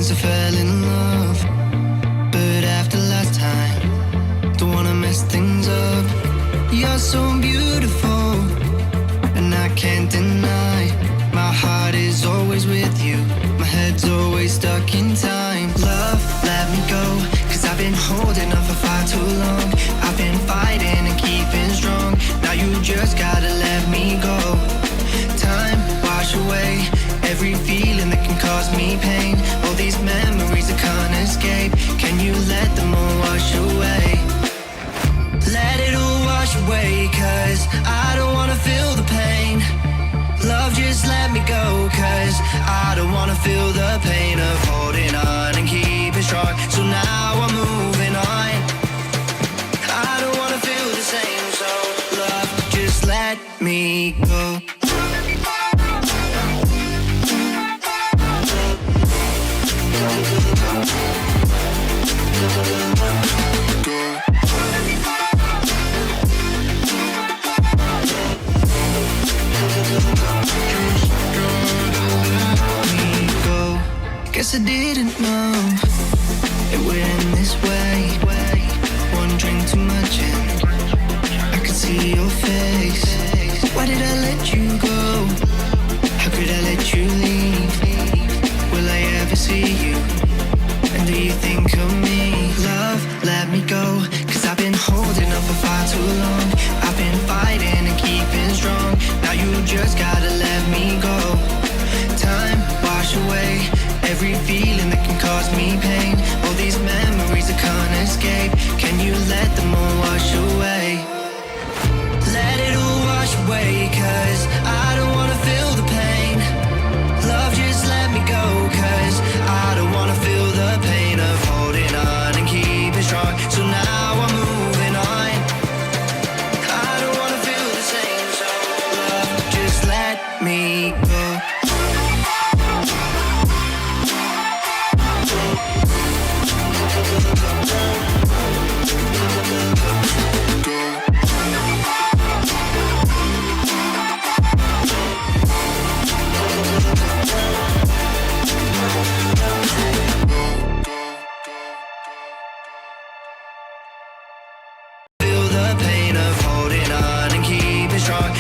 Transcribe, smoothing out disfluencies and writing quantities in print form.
since I fell in love. But after last time, don't wanna mess things up. You're so beautiful, and I can't deny. My heart is always with you, my head's always stuck in time. Love, let me go, 'cause I've been holding on for far too long. I've been fighting and keeping strong. Now you just gotta let me go. Time, wash away every feeling that can cause me pain. All these memories I can't escape, can you let them all wash away? Let it all wash away, 'cause I don't wanna feel the pain. Love, just let me go, 'cause I don't wanna feel the pain of holding on and keeping strong. So now I'm moving on. I don't wanna feel the same, so love, just let me go. Guess I didn't know it would end this way. One drink too much and I could see your face. Why did I let you go? How could I let you leave? Will I ever see you? And do you think of me? Love, let me go, 'cause I've been holding up for far too long. I've been fighting and keeping strong. Now you just gotta let me go. Time, wash away every feeling that can cause me pain. All these memories I can't escape, can you let them all wash away? Let it all wash away, 'cause I don't wanna feel the pain. Love, just let me go, 'cause I don't wanna feel the pain of holding on and keeping strong. So now I'm moving on. I don't wanna feel the same, so love, just let me go. Feel the pain of holding on and keeping strong.